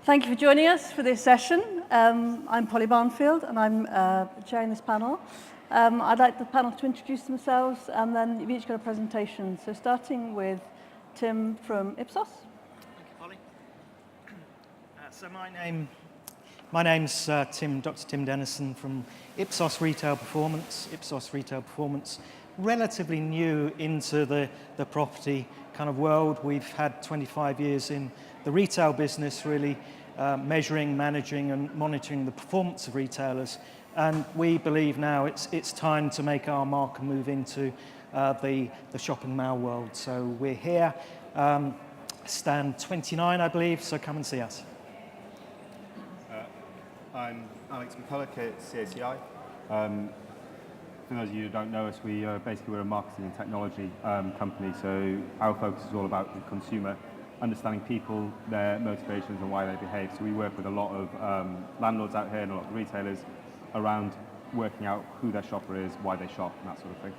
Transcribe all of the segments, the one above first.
Thank you for joining us for this session. I'm Polly Barnfield and I'm chairing this panel. I'd like the panel to introduce themselves and then you've each got a presentation. So starting with Tim from Ipsos. Thank you, Polly. So my name's Dr. Tim Dennison from Ipsos Retail Performance. Ipsos Retail Performance, relatively new into the property kind of world. We've had 25 years in the retail business, really measuring, managing and monitoring the performance of retailers. And we believe now it's time to make our mark and move into the shopping mall world. So we're here, stand 29, I believe, so come and see us. I'm Alex McCulloch at CACI. For those of you who don't know us, we're a marketing and technology company, so our focus is all about the consumer, understanding people, their motivations and why they behave. So we work with a lot of landlords out here and a lot of retailers around working out who their shopper is, why they shop, and that sort of thing.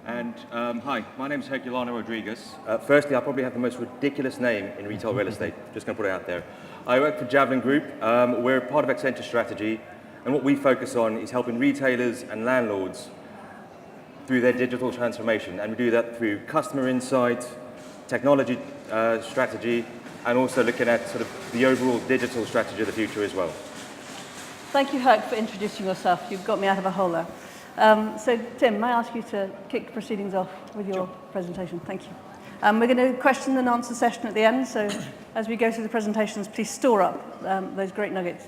And hi, my name is Herculano Rodriguez. Firstly, I probably have the most ridiculous name in retail real estate. Just going to put it out there. I work for Javelin Group. We're part of Accenture Strategy, and what we focus on is helping retailers and landlords through their digital transformation. And we do that through customer insight, technology strategy, and also looking at sort of the overall digital strategy of the future as well. Thank you, Herc, for introducing yourself. You've got me out of a hole there. So, Tim, may I ask you to kick the proceedings off with your presentation? Thank you. We're going to do a question and answer session at the end, so as we go through the presentations, please store up those great nuggets.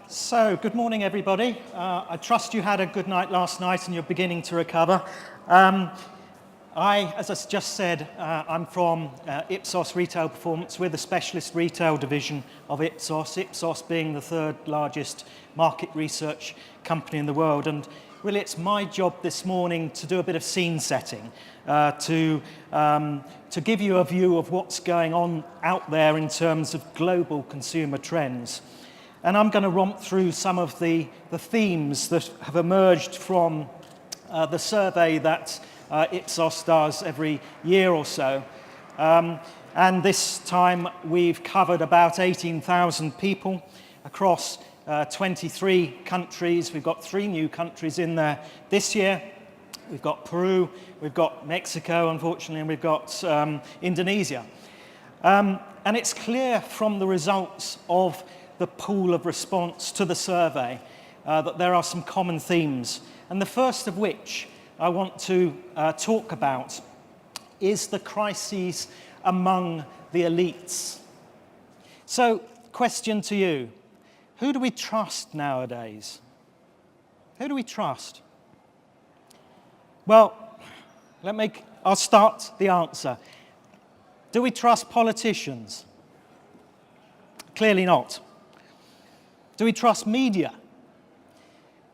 So, good morning, everybody. I trust you had a good night last night and you're beginning to recover. As I just said, I'm from Ipsos Retail Performance. We're the specialist retail division of Ipsos, Ipsos being the third largest market research company in the world. And really it's my job this morning to do a bit of scene setting, to give you a view of what's going on out there in terms of global consumer trends. And I'm going to romp through some of the themes that have emerged from the survey that Ipsos does every year or so. And this time we've covered about 18,000 people across 23 countries. We've got 3 new countries in there this year. We've got Peru, we've got Mexico, unfortunately, and we've got Indonesia. And it's clear from the results of the pool of response to the survey that there are some common themes. And the first of which I want to talk about is the crises among the elites. So, question to you. Who do we trust nowadays? Who do we trust? Well, I'll start the answer. Do we trust politicians? Clearly not. Do we trust media?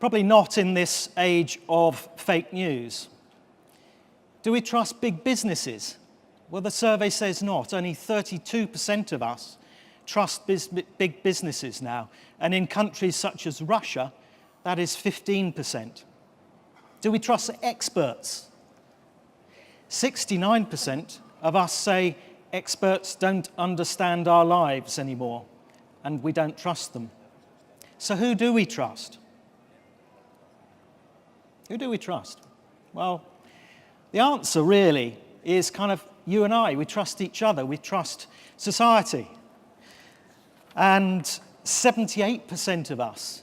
Probably not in this age of fake news. Do we trust big businesses? Well, the survey says not. Only 32% of us trust big businesses now. And in countries such as Russia, that is 15%. Do we trust experts? 69% of us say experts don't understand our lives anymore, and we don't trust them. So who do we trust? Who do we trust? Well, the answer really is kind of you and I. We trust each other. We trust society. And 78% of us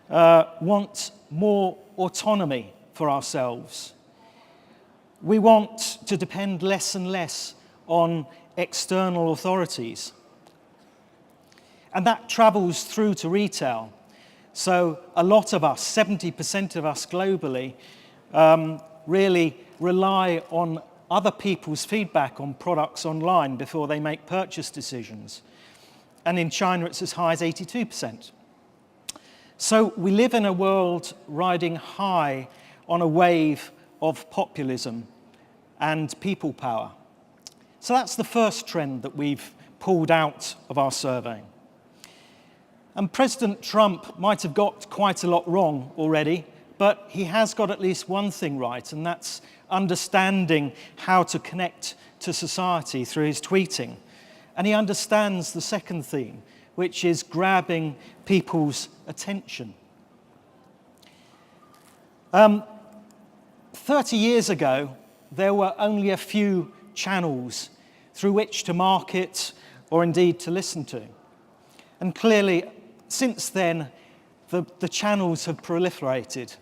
want more autonomy for ourselves. We want to depend less and less on external authorities. And that travels through to retail. So a lot of us, 70% of us globally, really rely on other people's feedback on products online before they make purchase decisions. And in China, it's as high as 82%. So we live in a world riding high on a wave of populism and people power. So that's the first trend that we've pulled out of our survey. And President Trump might have got quite a lot wrong already, but he has got at least one thing right, and that's understanding how to connect to society through his tweeting. And he understands the second theme, which is grabbing people's attention. 30 years ago, there were only a few channels through which to market or indeed to listen to. And clearly, since then, the channels have proliferated.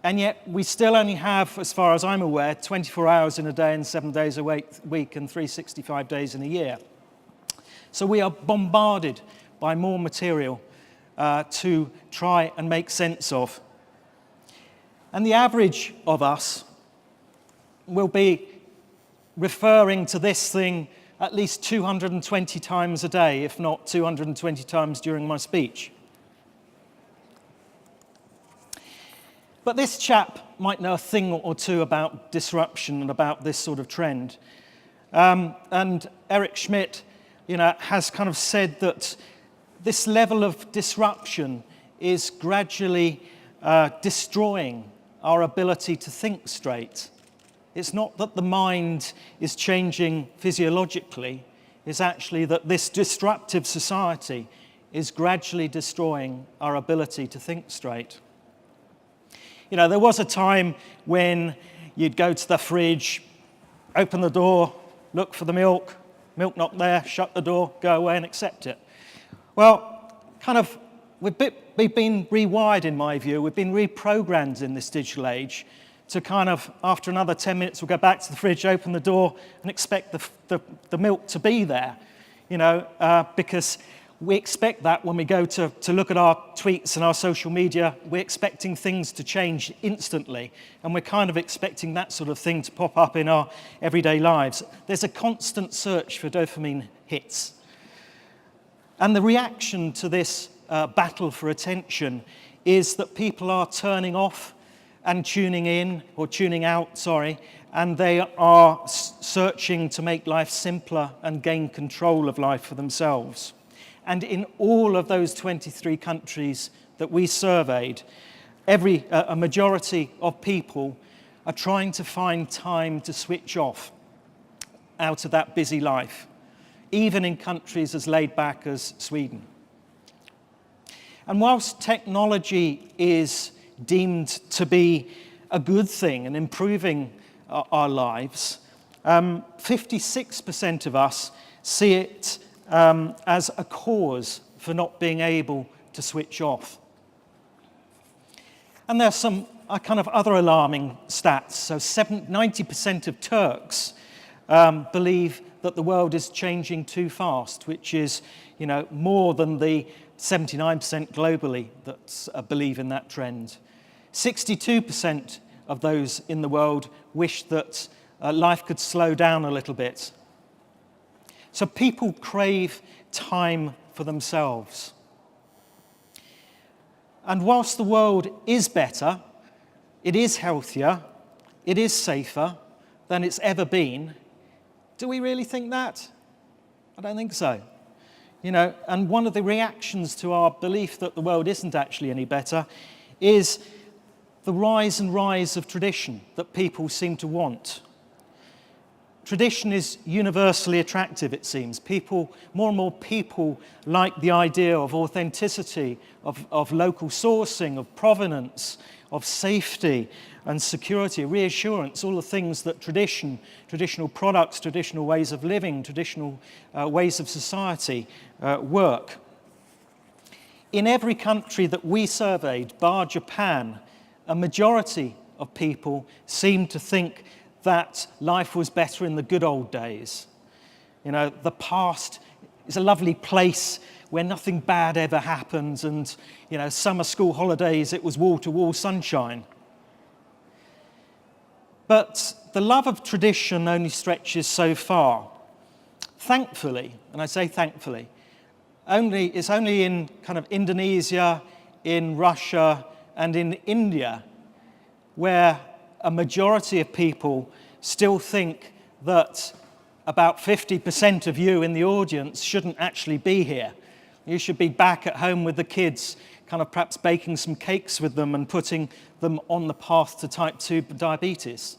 And yet, we still only have, as far as I'm aware, 24 hours in a day and 7 days a week and 365 days in a year. So we are bombarded by more material to try and make sense of. And the average of us will be referring to this thing at least 220 times a day, if not 220 times during my speech. But this chap might know a thing or two about disruption and about this sort of trend. And Eric Schmidt, has kind of said that this level of disruption is gradually destroying our ability to think straight. It's not that the mind is changing physiologically, it's actually that this disruptive society is gradually destroying our ability to think straight. There was a time when you'd go to the fridge, open the door, look for the milk not there, shut the door, go away and accept it. Well, we've been rewired, in my view. We've been reprogrammed in this digital age to after another 10 minutes, we'll go back to the fridge, open the door, and expect the milk to be there, because we expect that when we go to look at our tweets and our social media. We're expecting things to change instantly, and we're expecting that sort of thing to pop up in our everyday lives. There's a constant search for dopamine hits. And the reaction to this battle for attention is that people are turning off and tuning in, or tuning out, and they are searching to make life simpler and gain control of life for themselves. And in all of those 23 countries that we surveyed, a majority of people are trying to find time to switch off out of that busy life, even in countries as laid back as Sweden. And whilst technology is deemed to be a good thing and improving our lives, 56% of us see it as a cause for not being able to switch off. And there's some other alarming stats. So 90% of Turks believe that the world is changing too fast, which is more than the 79% globally that believe in that trend. 62% of those in the world wish that life could slow down a little bit. So people crave time for themselves. And whilst the world is better, it is healthier, it is safer than it's ever been, do we really think that? I don't think so. And one of the reactions to our belief that the world isn't actually any better is the rise of tradition that people seem to want. Tradition is universally attractive, it seems. More and more people like the idea of authenticity, of local sourcing, of provenance, of safety and security, reassurance, all the things that traditional products, traditional ways of living, traditional ways of society work. In every country that we surveyed, bar Japan, a majority of people seemed to think that life was better in the good old days. The past is a lovely place where nothing bad ever happens, and summer school holidays, it was wall-to-wall sunshine. But the love of tradition only stretches so far. Thankfully, and I say thankfully, it's only in Indonesia, in Russia, and in India where a majority of people still think that about 50% of you in the audience shouldn't actually be here. You should be back at home with the kids, kind of perhaps baking some cakes with them and putting them on the path to type 2 diabetes.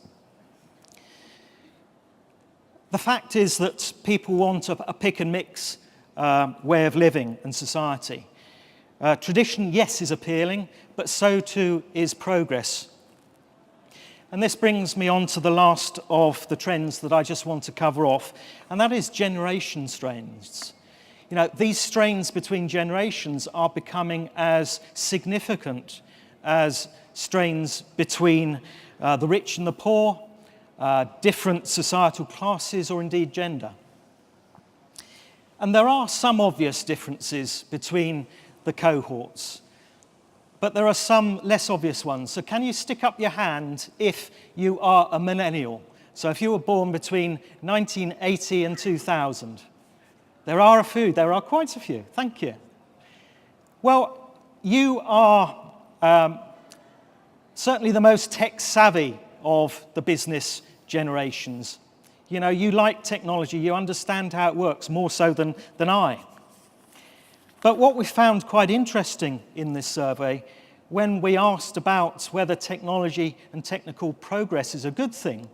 The fact is that people want a pick and mix way of living and society. Tradition, yes, is appealing, but so too is progress. And this brings me on to the last of the trends that I just want to cover off, and that is generation strains. You know, these strains between generations are becoming as significant as strains between the rich and the poor, different societal classes, or indeed gender. And there are some obvious differences between the cohorts, but there are some less obvious ones. So can you stick up your hand if you are a millennial? So if you were born between 1980 and 2000. There are quite a few, thank you. Well, you are certainly the most tech-savvy of the business generations. You know, you like technology, you understand how it works, more so than I. But what we found quite interesting in this survey, when we asked about whether technology and technical progress is a good thing,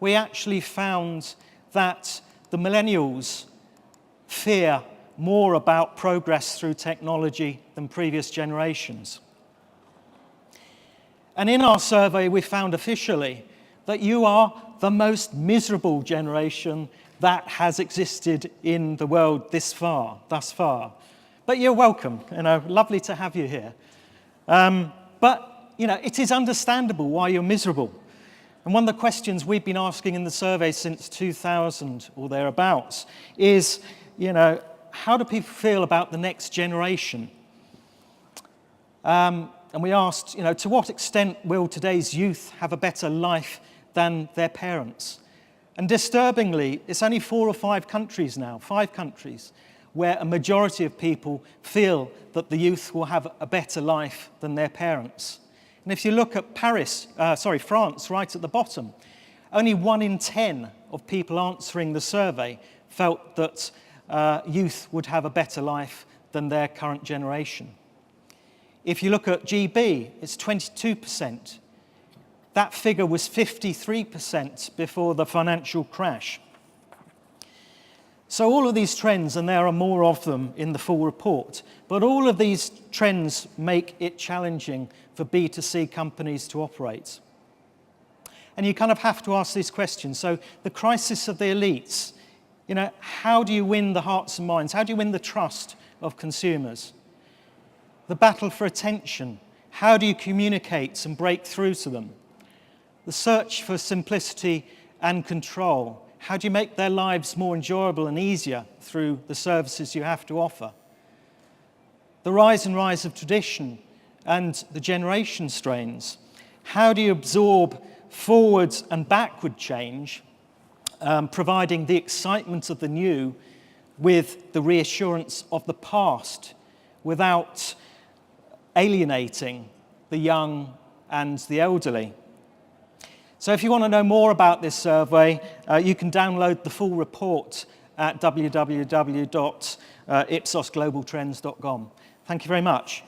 we actually found that the millennials fear more about progress through technology than previous generations. And in our survey, we found officially that you are the most miserable generation that has existed in the world thus far. But you're welcome, you know, lovely to have you here. But, you know, it is understandable why you're miserable. And one of the questions we've been asking in the survey since 2000 or thereabouts is, you know, how do people feel about the next generation? And we asked, you know, to what extent will today's youth have a better life than their parents? And disturbingly, it's only 4 or 5 countries now, 5 countries, where a majority of people feel that the youth will have a better life than their parents. And if you look at France, right at the bottom, only 1 in 10 of people answering the survey felt that youth would have a better life than their current generation. If you look at GB, it's 22%. That figure was 53% before the financial crash. So all of these trends, and there are more of them in the full report, but all of these trends make it challenging for B2C companies to operate. And you kind of have to ask this question. So the crisis of the elites, you know, how do you win the hearts and minds? How do you win the trust of consumers? The battle for attention, how do you communicate and break through to them? The search for simplicity and control, how do you make their lives more enjoyable and easier through the services you have to offer? The rise of tradition and the generation strains, how do you absorb forward and backward change, providing the excitement of the new with the reassurance of the past without alienating the young and the elderly? So if you want to know more about this survey, you can download the full report at www.ipsosglobaltrends.com. Thank you very much.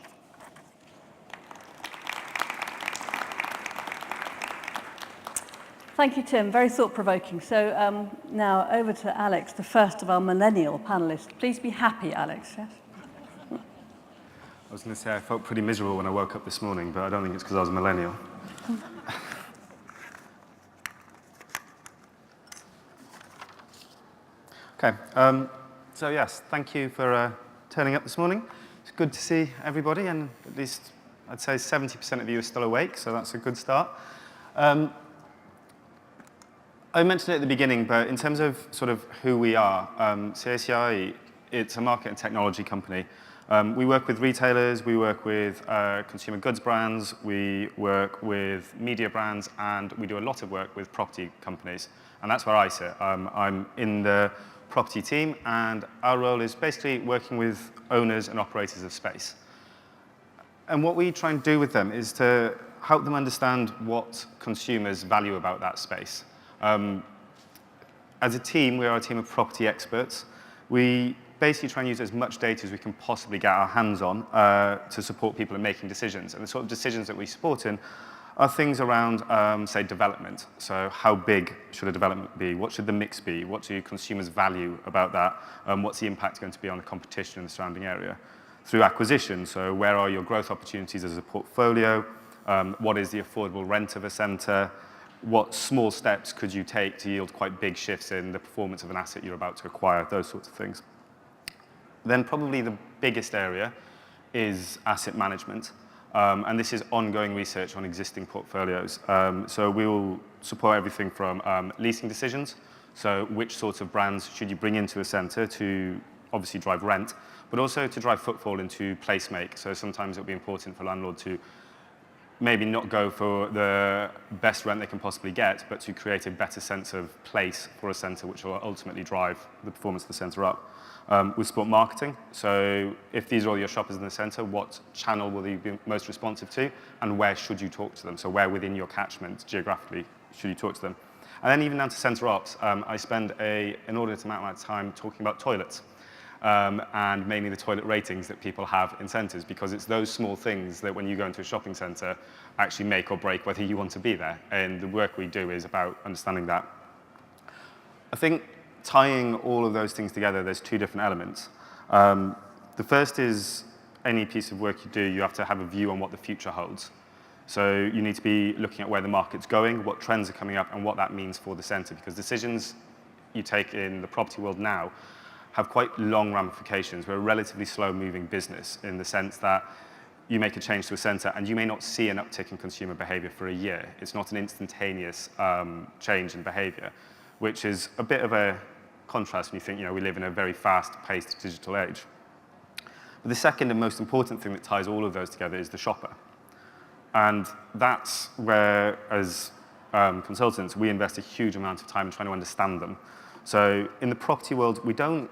Thank you, Tim. Very thought-provoking. So now over to Alex, the first of our millennial panelists. Please be happy, Alex. Yes? I was going to say I felt pretty miserable when I woke up this morning, but I don't think it's because I was a millennial. Okay, so yes, thank you for turning up this morning. It's good to see everybody, and at least I'd say 70% of you are still awake, so that's a good start. I mentioned it at the beginning, but in terms of sort of who we are, CACI, it's a market and technology company. We work with retailers, we work with consumer goods brands, we work with media brands, and we do a lot of work with property companies. And that's where I sit. I'm in the property team, and our role is basically working with owners and operators of space. And what we try and do with them is to help them understand what consumers value about that space. As a team, we are a team of property experts. We basically try and use as much data as we can possibly get our hands on to support people in making decisions. And the sort of decisions that we support in are things around, say, development. So how big should a development be? What should the mix be? What do consumers value about that? What's the impact going to be on the competition in the surrounding area? Through acquisition, so where are your growth opportunities as a portfolio? What is the affordable rent of a centre? What small steps could you take to yield quite big shifts in the performance of an asset you're about to acquire? Those sorts of things. Then probably the biggest area is asset management. And this is ongoing research on existing portfolios. So we will support everything from leasing decisions, so which sorts of brands should you bring into a centre to obviously drive rent, but also to drive footfall into placemake. So sometimes it'll be important for a landlord to maybe not go for the best rent they can possibly get, but to create a better sense of place for a centre, which will ultimately drive the performance of the centre up. We support marketing, so if these are all your shoppers in the centre, what channel will you be most responsive to, and where should you talk to them? So where within your catchment, geographically, should you talk to them? And then even down to centre ops, I spend an inordinate amount of time talking about toilets, and mainly the toilet ratings that people have in centres, because it's those small things that when you go into a shopping centre actually make or break whether you want to be there. And the work we do is about understanding that. I think tying all of those things together, there's two different elements. The first is any piece of work you do, you have to have a view on what the future holds. So you need to be looking at where the market's going, what trends are coming up, and what that means for the centre, because decisions you take in the property world now have quite long ramifications. We're a relatively slow-moving business in the sense that you make a change to a centre and you may not see an uptick in consumer behaviour for a year. It's not an instantaneous change in behaviour, which is a bit of a contrast when you think, we live in a very fast-paced digital age. But the second and most important thing that ties all of those together is the shopper. And that's where, as consultants, we invest a huge amount of time in trying to understand them. So in the property world, we don't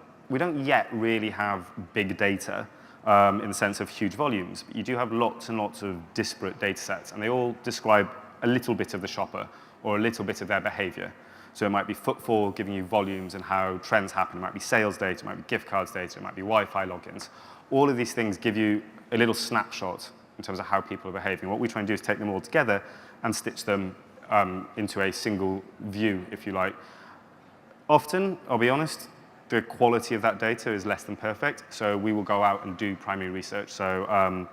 yet really have big data in the sense of huge volumes, but you do have lots and lots of disparate data sets, and they all describe a little bit of the shopper or a little bit of their behaviour. So it might be footfall giving you volumes and how trends happen. It might be sales data, it might be gift cards data, it might be Wi-Fi logins. All of these things give you a little snapshot in terms of how people are behaving. What we try and do is take them all together and stitch them into a single view, if you like. Often, I'll be honest, the quality of that data is less than perfect, so we will go out and do primary research. So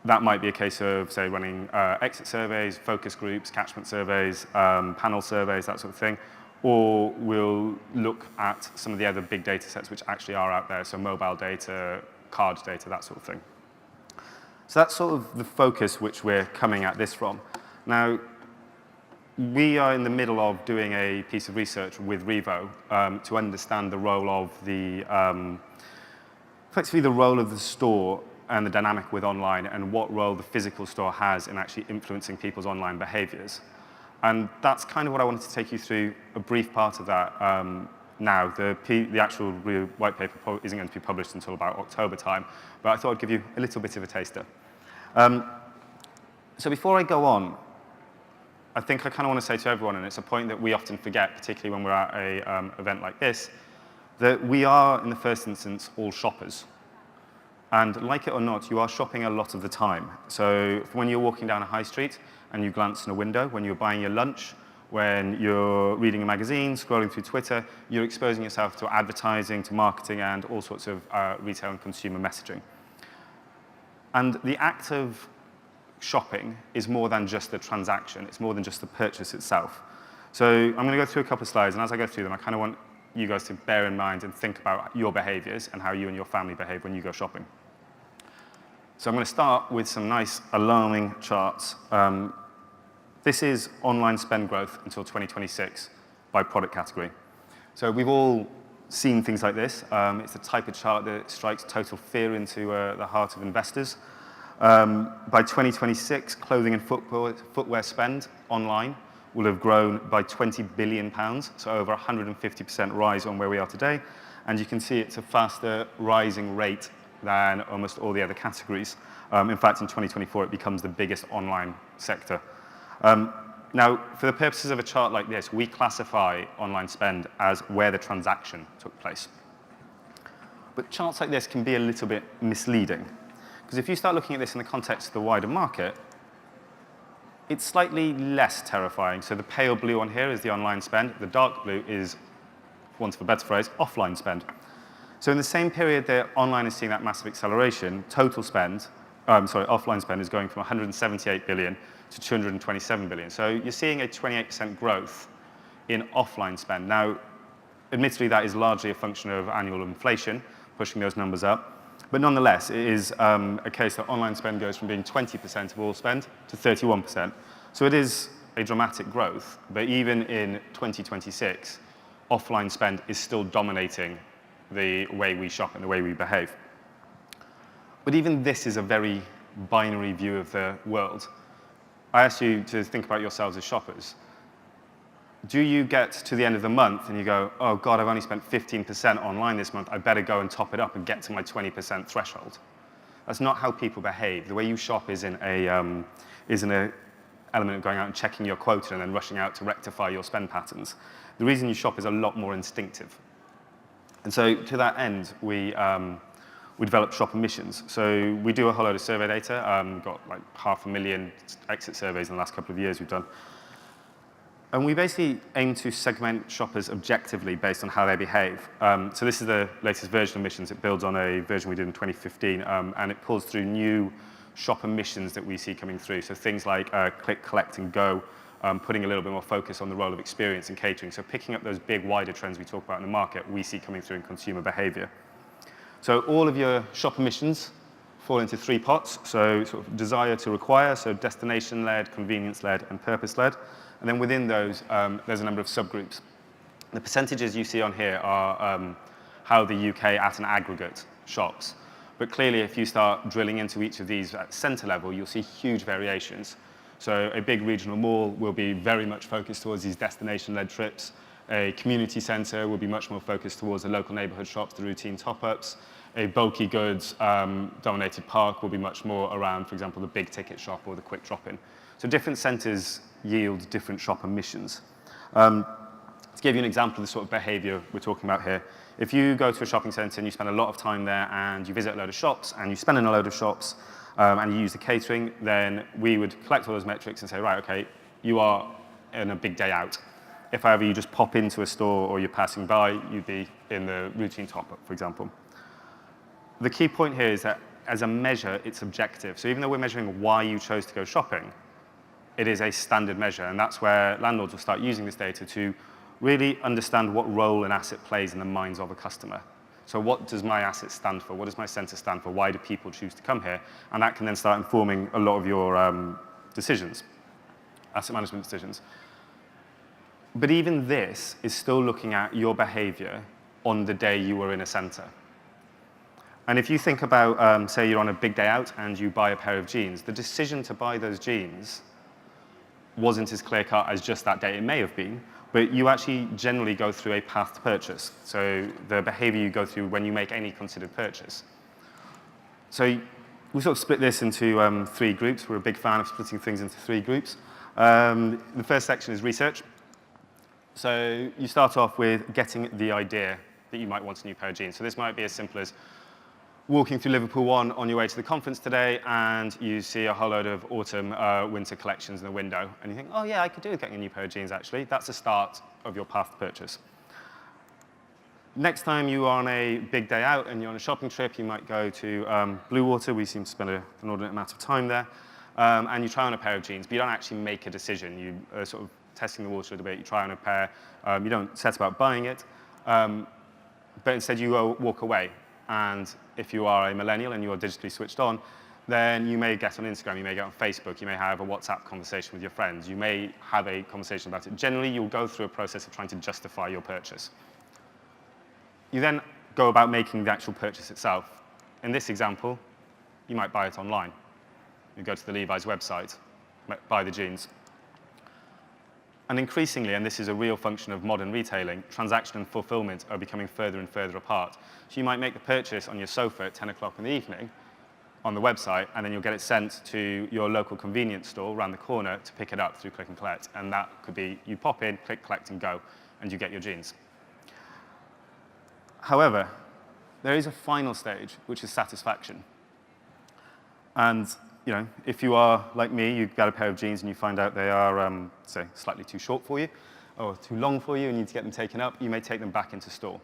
that might be a case of, say, running exit surveys, focus groups, catchment surveys, panel surveys, that sort of thing. Or we'll look at some of the other big data sets which actually are out there, so mobile data, card data, that sort of thing. So that's sort of the focus which we're coming at this from. Now, we are in the middle of doing a piece of research with Revo to understand the role of effectively the role of the store and the dynamic with online, and what role the physical store has in actually influencing people's online behaviours. And that's kind of what I wanted to take you through, a brief part of that now. The actual white paper isn't going to be published until about October time, but I thought I'd give you a little bit of a taster. So before I go on, I think I kind of want to say to everyone, and it's a point that we often forget, particularly when we're at an event like this, that we are, in the first instance, all shoppers. And like it or not, you are shopping a lot of the time. So when you're walking down a high street and you glance in a window, when you're buying your lunch, when you're reading a magazine, scrolling through Twitter, you're exposing yourself to advertising, to marketing, and all sorts of retail and consumer messaging. And the act of shopping is more than just the transaction. It's more than just the purchase itself. So I'm going to go through a couple of slides, and as I go through them, I kind of want you guys to bear in mind and think about your behaviours and how you and your family behave when you go shopping. So I'm going to start with some nice alarming charts. This is online spend growth until 2026 by product category. So we've all seen things like this. It's the type of chart that strikes total fear into the heart of investors. By 2026, clothing and footwear spend online will have grown by £20 billion, so over 150% rise on where we are today. And you can see it's a faster rising rate than almost all the other categories. In fact, in 2024, it becomes the biggest online sector. Now, for the purposes of a chart like this, we classify online spend as where the transaction took place. But charts like this can be a little bit misleading. Because if you start looking at this in the context of the wider market, it's slightly less terrifying. So the pale blue on here is the online spend. The dark blue is, for want of a better phrase, offline spend. So in the same period that online is seeing that massive acceleration, total spend, offline spend is going from 178 billion to 227 billion. So you're seeing a 28% growth in offline spend. Now, admittedly, that is largely a function of annual inflation, pushing those numbers up. But nonetheless, it is a case that online spend goes from being 20% of all spend to 31%. So it is a dramatic growth. But even in 2026, offline spend is still dominating the way we shop and the way we behave. But even this is a very binary view of the world. I ask you to think about yourselves as shoppers. Do you get to the end of the month and you go, oh God, I've only spent 15% online this month, I better go and top it up and get to my 20% threshold? That's not how people behave. The way you shop is in a element of going out and checking your quota and then rushing out to rectify your spend patterns. The reason you shop is a lot more instinctive. And so to that end, we developed shopper missions. So we do a whole load of survey data. We've got like 500,000 exit surveys in the last couple of years we've done. And we basically aim to segment shoppers objectively based on how they behave. So this is the latest version of missions. It builds on a version we did in 2015, and it pulls through new shopper missions that we see coming through. So things like click, collect, and go, putting a little bit more focus on the role of experience and catering. So picking up those big, wider trends we talk about in the market, we see coming through in consumer behavior. So all of your shopper missions fall into three pots. So sort of desire to require, so destination-led, convenience-led, and purpose-led. And then within those, there's a number of subgroups. The percentages you see on here are how the UK at an aggregate shops. But clearly, if you start drilling into each of these at center level, you'll see huge variations. So a big regional mall will be very much focused towards these destination-led trips. A community center will be much more focused towards the local neighborhood shops, the routine top-ups. A bulky goods dominated park will be much more around, for example, the big ticket shop or the quick drop-in. So different centers yield different shopper missions. To give you an example of the sort of behavior we're talking about here, if you go to a shopping center and you spend a lot of time there and you visit a load of shops and you spend in a load of shops and you use the catering, then we would collect all those metrics and say, right, okay, you are in a big day out. If, however, you just pop into a store or you're passing by, you'd be in the routine top-up, for example. The key point here is that as a measure, it's objective. So even though we're measuring why you chose to go shopping, it is a standard measure, and that's where landlords will start using this data to really understand what role an asset plays in the minds of a customer. So what does my asset stand for? What does my center stand for? Why do people choose to come here? And that can then start informing a lot of your decisions, asset management decisions. But even this is still looking at your behavior on the day you were in a center. And if you think about, say you're on a big day out and you buy a pair of jeans, the decision to buy those jeans wasn't as clear-cut as just that day. It may have been, but you actually generally go through a path to purchase. So the behavior you go through when you make any considered purchase. So we sort of split this into three groups. We're a big fan of splitting things into three groups. The first section is research. So you start off with getting the idea that you might want a new pair of jeans. So this might be as simple as walking through Liverpool 1 on your way to the conference today, and you see a whole load of autumn, winter collections in the window, and you think, oh yeah, I could do with getting a new pair of jeans, actually. That's the start of your path to purchase. Next time you are on a big day out and you're on a shopping trip, you might go to Blue Water. We seem to spend an inordinate amount of time there, and you try on a pair of jeans, but you don't actually make a decision. You are sort of testing the water a little bit. You try on a pair. You don't set about buying it, but instead you walk away. And if you are a millennial and you are digitally switched on, then you may get on Instagram, you may get on Facebook, you may have a WhatsApp conversation with your friends, you may have a conversation about it. Generally, you'll go through a process of trying to justify your purchase. You then go about making the actual purchase itself. In this example, you might buy it online. You go to the Levi's website, buy the jeans. And increasingly, and this is a real function of modern retailing, transaction and fulfillment are becoming further and further apart. So you might make the purchase on your sofa at 10 o'clock in the evening on the website, and then you'll get it sent to your local convenience store around the corner to pick it up through click and collect. And that could be you pop in, click, collect, and go, and you get your jeans. However, there is a final stage, which is satisfaction. And if you are like me, you get a pair of jeans and you find out they are, say, slightly too short for you or too long for you and you need to get them taken up, you may take them back into store.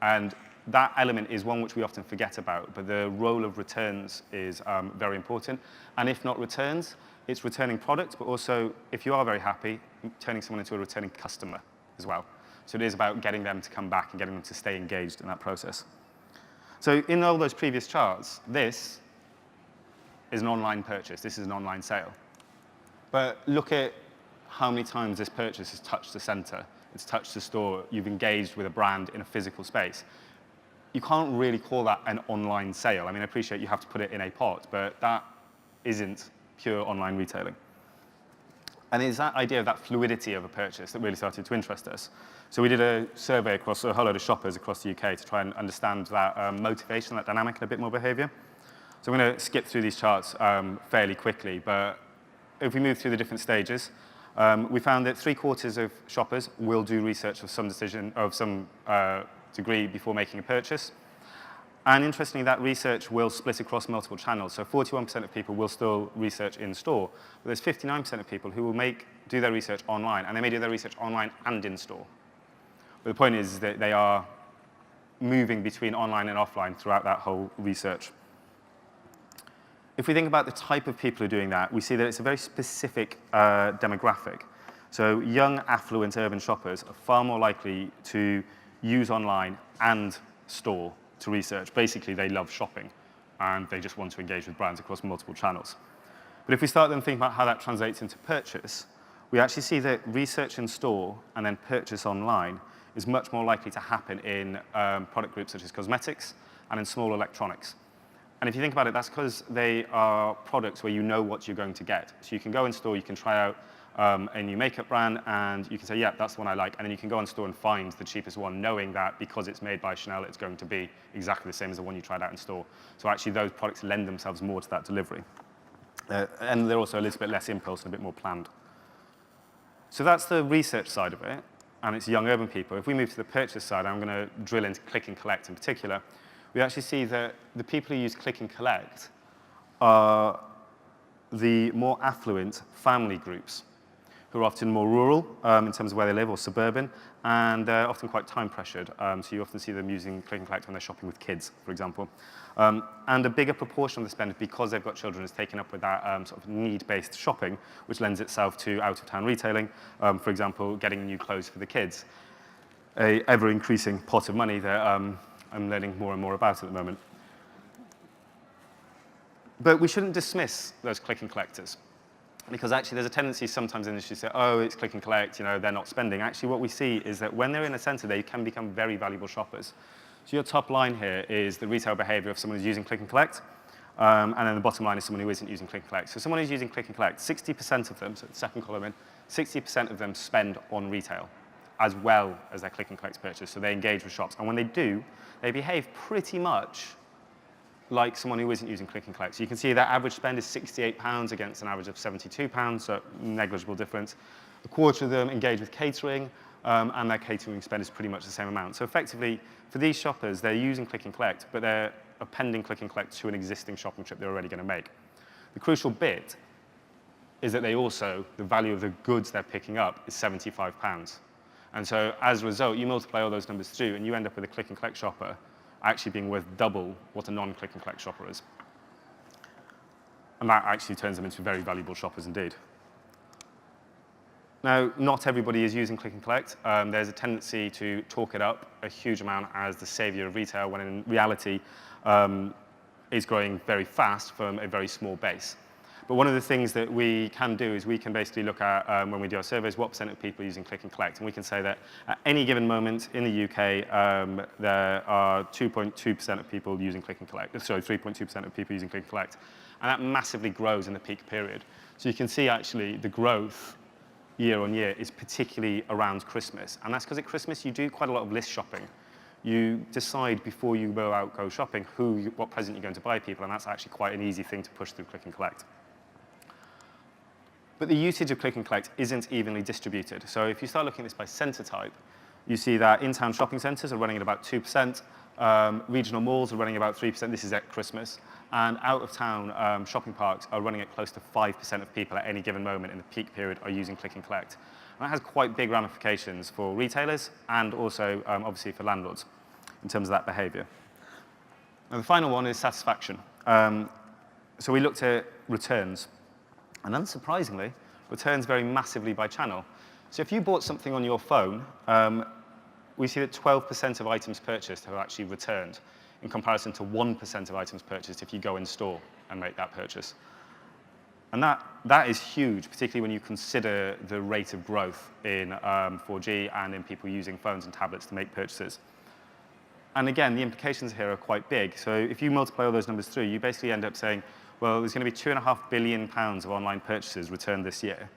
And that element is one which we often forget about, but the role of returns is very important. And if not returns, it's returning products, but also, if you are very happy, turning someone into a returning customer as well. So it is about getting them to come back and getting them to stay engaged in that process. So in all those previous charts, this is an online purchase. This is an online sale. But look at how many times this purchase has touched the center. It's touched the store. You've engaged with a brand in a physical space. You can't really call that an online sale. I mean, I appreciate you have to put it in a pot, but that isn't pure online retailing. And it's that idea of that fluidity of a purchase that really started to interest us. So we did a survey across a whole load of shoppers across the UK to try and understand that motivation, that dynamic, and a bit more behavior. So I'm going to skip through these charts fairly quickly, but if we move through the different stages, we found that 3/4 of shoppers will do research of some degree before making a purchase. And interestingly, that research will split across multiple channels. So 41% of people will still research in store, but there's 59% of people who will do their research online, and they may do their research online and in store. But the point is that they are moving between online and offline throughout that whole research. If we think about the type of people who are doing that, we see that it's a very specific demographic. So young, affluent urban shoppers are far more likely to use online and store to research. Basically, they love shopping, and they just want to engage with brands across multiple channels. But if we start then thinking about how that translates into purchase, we actually see that research in store and then purchase online is much more likely to happen in product groups such as cosmetics and in small electronics. And if you think about it, that's because they are products where you know what you're going to get. So you can go in store, you can try out a new makeup brand, and you can say, yeah, that's the one I like. And then you can go in store and find the cheapest one, knowing that because it's made by Chanel, it's going to be exactly the same as the one you tried out in store. So actually, those products lend themselves more to that delivery. And they're also a little bit less impulse and a bit more planned. So that's the research side of it, and it's young urban people. If we move to the purchase side, I'm going to drill into click and collect in particular. We actually see that the people who use click and collect are the more affluent family groups, who are often more rural in terms of where they live, or suburban, and they're often quite time pressured. So you often see them using click and collect when they're shopping with kids, for example. And a bigger proportion of the spend, because they've got children, is taken up with that sort of need-based shopping, which lends itself to out-of-town retailing, for example, getting new clothes for the kids. A ever-increasing pot of money that I'm learning more and more about at the moment. But we shouldn't dismiss those click and collectors, because actually there's a tendency sometimes in the industry to say, oh, it's click and collect, they're not spending. Actually, what we see is that when they're in a center, they can become very valuable shoppers. So your top line here is the retail behavior of someone who's using click and collect, and then the bottom line is someone who isn't using click and collect. So someone who's using click and collect, 60% of them, so the second column in, 60% of them spend on retail, as well as their click and collect purchase. So they engage with shops. And when they do, they behave pretty much like someone who isn't using click and collect. So you can see that average spend is £68 against an average of £72, so negligible difference. A quarter of them engage with catering, and their catering spend is pretty much the same amount. So effectively, for these shoppers, they're using click and collect, but they're appending click and collect to an existing shopping trip they're already going to make. The crucial bit is that they also, the value of the goods they're picking up is £75. And so as a result, you multiply all those numbers through, and you end up with a click and collect shopper actually being worth double what a non-click and collect shopper is. And that actually turns them into very valuable shoppers indeed. Now, not everybody is using click and collect. There's a tendency to talk it up a huge amount as the savior of retail, when in reality, it's growing very fast from a very small base. But one of the things that we can do is we can basically look at, when we do our surveys, what % of people are using click and collect. And we can say that at any given moment in the UK, there are 2.2% of people using click and collect. Sorry, 3.2% of people using click and collect. And that massively grows in the peak period. So you can see actually the growth year on year is particularly around Christmas. And that's because at Christmas you do quite a lot of list shopping. You decide before you go shopping what present you're going to buy people, and that's actually quite an easy thing to push through click and collect. But the usage of click and collect isn't evenly distributed. So if you start looking at this by center type, you see that in-town shopping centres are running at about 2%, regional malls are running about 3%, this is at Christmas, and out-of-town shopping parks are running at close to 5% of people at any given moment in the peak period are using click and collect. And that has quite big ramifications for retailers and also obviously for landlords in terms of that behaviour. And the final one is satisfaction. So we looked at returns, and unsurprisingly, returns vary massively by channel. So if you bought something on your phone, we see that 12% of items purchased have actually returned, in comparison to 1% of items purchased if you go in store and make that purchase. And that is huge, particularly when you consider the rate of growth in 4G and in people using phones and tablets to make purchases. And again, the implications here are quite big. So if you multiply all those numbers through, you basically end up saying, well, there's going to be £2.5 billion of online purchases returned this year.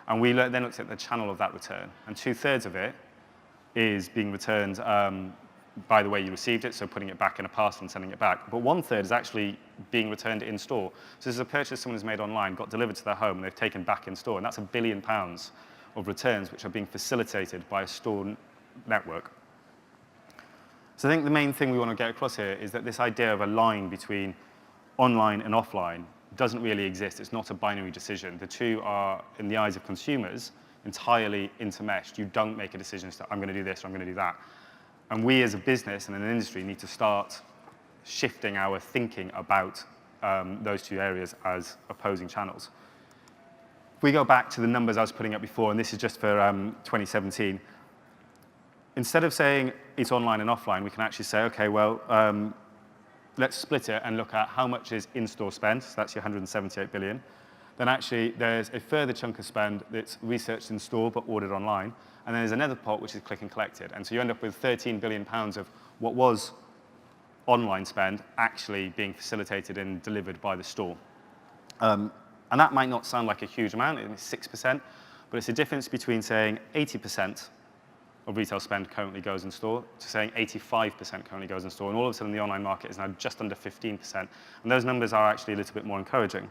And we then looked at the channel of that return. And 2/3 of it is being returned by the way you received it, so putting it back in a parcel and sending it back. But 1/3 is actually being returned in store. So this is a purchase someone has made online, got delivered to their home, and they've taken back in store. And that's £1 billion of returns which are being facilitated by a store network. So I think the main thing we want to get across here is that this idea of a line between online and offline doesn't really exist. It's not a binary decision. The two are, in the eyes of consumers, entirely intermeshed. You don't make a decision as to, I'm going to do this or I'm going to do that. And we as a business and an industry need to start shifting our thinking about those two areas as opposing channels. If we go back to the numbers I was putting up before, and this is just for 2017, instead of saying it's online and offline, we can actually say, okay, well, let's split it and look at how much is in-store spend, so that's your 178 billion. Then actually there's a further chunk of spend that's researched in store but ordered online, and then there's another pot which is click and collected. And so you end up with £13 billion of what was online spend actually being facilitated and delivered by the store. And that might not sound like a huge amount, it's 6%, but it's a difference between saying 80% of retail spend currently goes in store to saying 85% currently goes in store. And all of a sudden, the online market is now just under 15%. And those numbers are actually a little bit more encouraging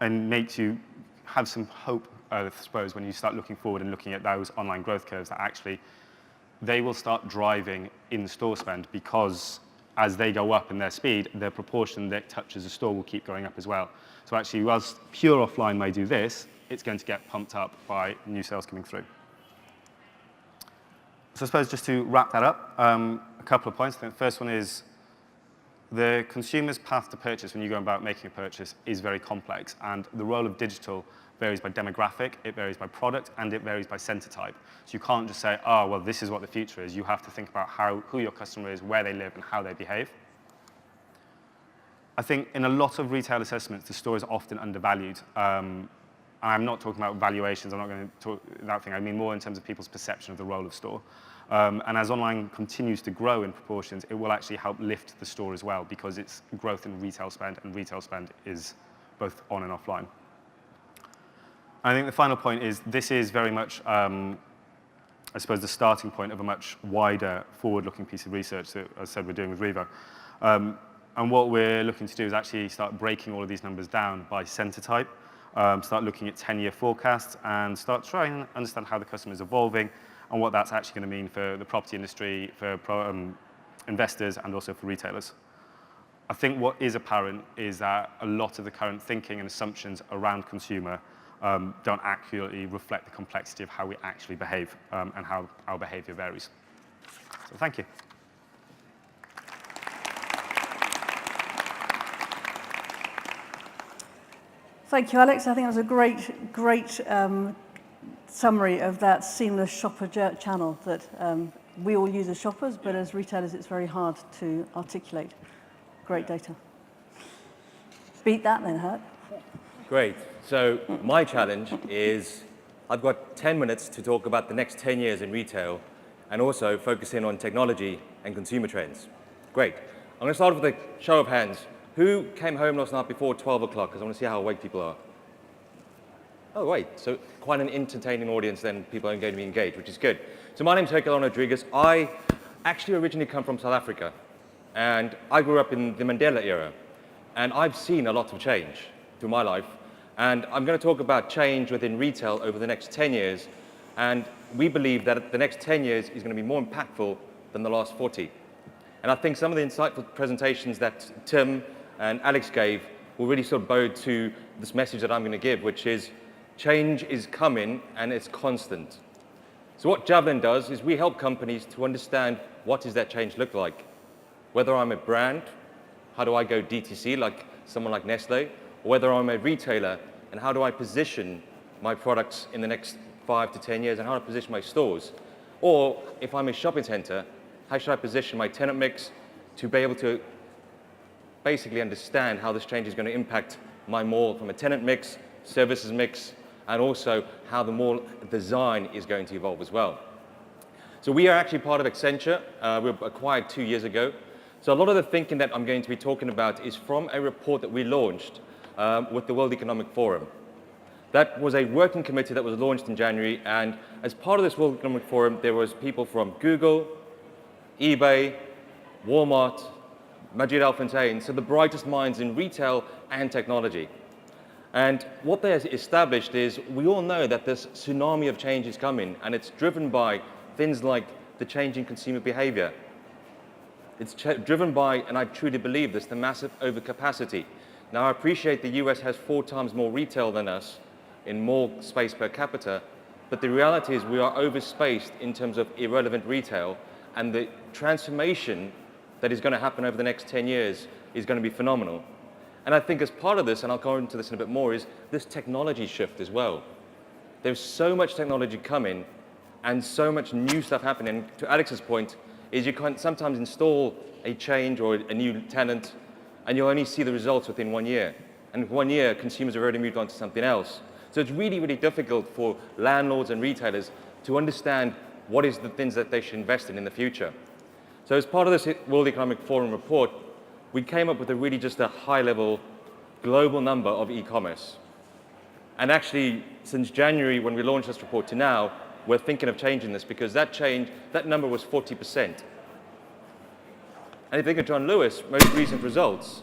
and makes you have some hope, I suppose, when you start looking forward and looking at those online growth curves, that actually they will start driving in-store spend, because as they go up in their speed, the proportion that touches the store will keep going up as well. So actually, whilst pure offline may do this, it's going to get pumped up by new sales coming through. So I suppose just to wrap that up, a couple of points. I think the first one is the consumer's path to purchase when you go about making a purchase is very complex, and the role of digital varies by demographic, it varies by product, and it varies by centre type. So you can't just say, oh, well, this is what the future is. You have to think about who your customer is, where they live, and how they behave. I think in a lot of retail assessments, the store is often undervalued. I'm not talking about valuations, I'm not going to talk that thing. I mean more in terms of people's perception of the role of store. And as online continues to grow in proportions, it will actually help lift the store as well, because it's growth in retail spend, and retail spend is both on and offline. I think the final point is this is very much, I suppose, the starting point of a much wider forward-looking piece of research that, as I said, we're doing with Revo. And what we're looking to do is actually start breaking all of these numbers down by centre type, start looking at 10-year forecasts, and start trying to understand how the customer is evolving and what that's actually going to mean for the property industry, for investors, and also for retailers. I think what is apparent is that a lot of the current thinking and assumptions around consumer don't accurately reflect the complexity of how we actually behave and how our behaviour varies. So thank you. Thank you, Alex. I think that was a great summary of that seamless shopper channel that we all use as shoppers, but as retailers, it's very hard to articulate. Great data. Beat that then, Herc. Great. So my challenge is I've got 10 minutes to talk about the next 10 years in retail and also focus in on technology and consumer trends. Great. I'm going to start with a show of hands. Who came home last night before 12 o'clock? Because I want to see how awake people are. Oh, wait. So quite an entertaining audience then. People are going to be engaged, which is good. So my name's Herculano Rodriguez. I actually originally come from South Africa. And I grew up in the Mandela era. And I've seen a lot of change through my life. And I'm going to talk about change within retail over the next 10 years And we believe that the next 10 years is going to be more impactful than the last 40. And I think some of the insightful presentations that Tim and Alex gave will really sort of bode to this message that I'm going to give, which is change is coming and it's constant. So what Javelin does is we help companies to understand what does that change look like. Whether I'm a brand, how do I go DTC like someone like Nestle, or whether I'm a retailer and how do I position my products in the next 5 to 10 years and how do I position my stores. Or if I'm a shopping center, how should I position my tenant mix to be able to basically understand how this change is going to impact my mall from a tenant mix, services mix, and also how the mall design is going to evolve as well. So we are actually part of Accenture. We were acquired 2 years ago. So a lot of the thinking that I'm going to be talking about is from a report that we launched with the World Economic Forum. That was a working committee that was launched in January, and as part of this World Economic Forum, there was people from Google, eBay, Walmart, Majid Al Futtaim, so the brightest minds in retail and technology. And what they established is we all know that this tsunami of change is coming, and it's driven by things like the change in consumer behavior. It's driven by, and I truly believe this, the massive overcapacity. Now, I appreciate the US has 4 times more retail than us in more space per capita, but the reality is we are overspaced in terms of irrelevant retail, and the transformation that is going to happen over the next 10 years is going to be phenomenal. And I think as part of this, and I'll go into this in a bit more, is this technology shift as well. There's so much technology coming and so much new stuff happening. To Alex's point, is you can sometimes install a change or a new tenant and you'll only see the results within 1 year. And 1 year, consumers have already moved on to something else. So it's really, really difficult for landlords and retailers to understand what is the things that they should invest in the future. So as part of this World Economic Forum report, we came up with just a high-level global number of e-commerce. And actually, since January, when we launched this report to now, we're thinking of changing this because that number was 40%. And if you look at John Lewis' most recent results,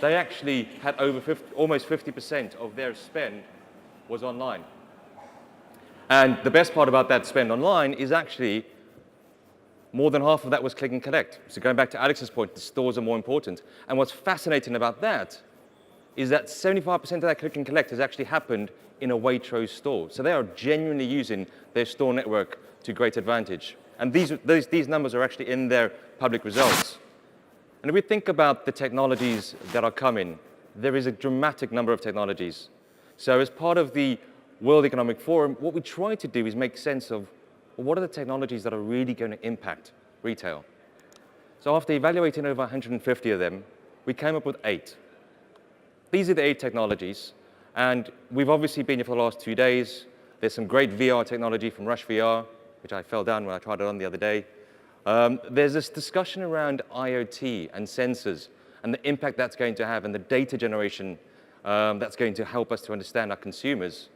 they actually had almost 50% of their spend was online. And the best part about that spend online is actually more than half of that was click and collect. So going back to Alex's point, the stores are more important. And what's fascinating about that is that 75% of that click and collect has actually happened in a Waitrose store. So they are genuinely using their store network to great advantage. And these numbers are actually in their public results. And if we think about the technologies that are coming, there is a dramatic number of technologies. So as part of the World Economic Forum, what we try to do is make sense of what are the technologies that are really going to impact retail. So after evaluating over 150 of them, we came up with 8. These are the 8 technologies, and we've obviously been here for the last 2 days. There's some great VR technology from Rush VR, which I fell down when I tried it on the other day. There's this discussion around IoT and sensors and the impact that's going to have and the data generation that's going to help us to understand our consumers.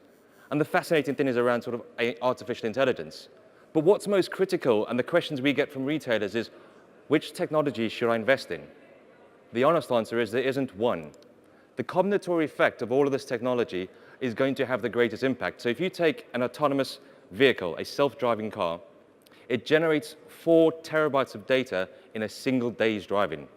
And the fascinating thing is around sort of artificial intelligence. But what's most critical, and the questions we get from retailers is, which technology should I invest in? The honest answer is there isn't one. The combinatory effect of all of this technology is going to have the greatest impact. So if you take an autonomous vehicle, a self-driving car, it generates 4 terabytes of data in a single day's driving.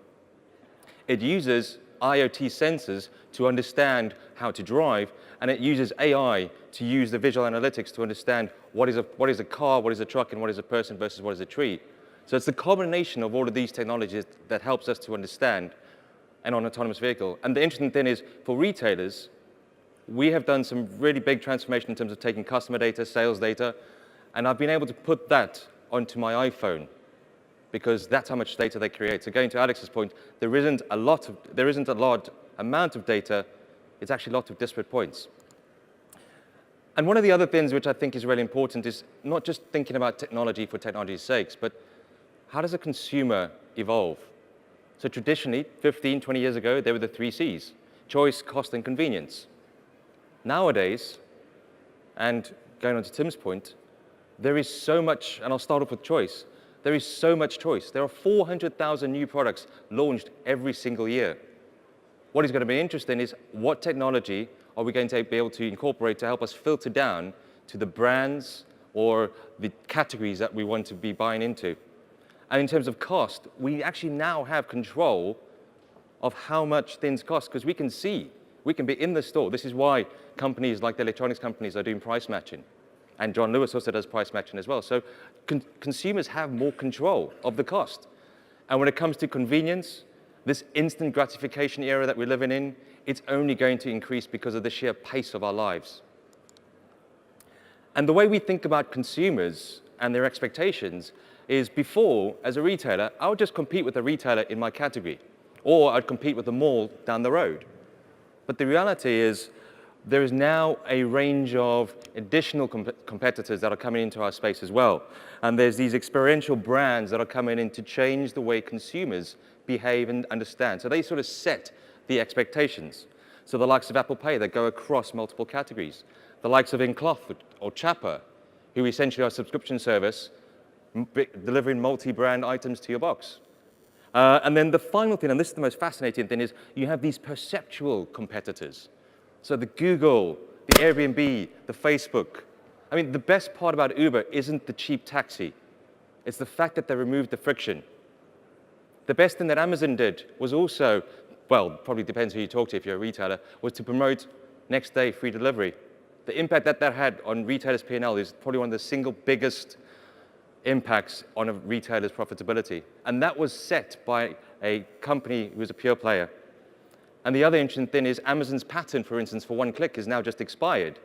It uses IoT sensors to understand how to drive, and it uses AI to use the visual analytics to understand what is a car, what is a truck, and what is a person versus what is a tree. So it's the combination of all of these technologies that helps us to understand an autonomous vehicle. And the interesting thing is, for retailers, we have done some really big transformation in terms of taking customer data, sales data, and I've been able to put that onto my iPhone because that's how much data they create. So going to Alex's point, there isn't a large amount of data, it's actually lots of disparate points. And one of the other things which I think is really important is not just thinking about technology for technology's sakes, but how does a consumer evolve? So traditionally, 15, 20 years ago, there were the 3 Cs: choice, cost, and convenience. Nowadays, and going on to Tim's point, there is so much, and I'll start off with choice. There is so much choice. There are 400,000 new products launched every single year. What is going to be interesting is what technology are we going to be able to incorporate to help us filter down to the brands or the categories that we want to be buying into. And in terms of cost, we actually now have control of how much things cost, because we can see, we can be in the store. This is why companies like the electronics companies are doing price matching. And John Lewis also does price matching as well. So consumers have more control of the cost. And when it comes to convenience, this instant gratification era that we're living in, it's only going to increase because of the sheer pace of our lives. And the way we think about consumers and their expectations is before, as a retailer, I would just compete with a retailer in my category, or I'd compete with the mall down the road. But the reality is there is now a range of additional competitors that are coming into our space as well. And there's these experiential brands that are coming in to change the way consumers behave and understand. So they sort of set the expectations. So the likes of Apple Pay that go across multiple categories. The likes of InCloth or Chapper, who essentially are a subscription service delivering multi-brand items to your box. And then the final thing, and this is the most fascinating thing, is you have these perceptual competitors. So the Google, the Airbnb, the Facebook. I mean, the best part about Uber isn't the cheap taxi. It's the fact that they removed the friction. The best thing that Amazon did was also, well, probably depends who you talk to if you're a retailer, was to promote next day free delivery. The impact that that had on retailers' P&L is probably one of the single biggest impacts on a retailer's profitability. And that was set by a company who was a pure player. And the other interesting thing is Amazon's patent, for instance, for one click is now just expired.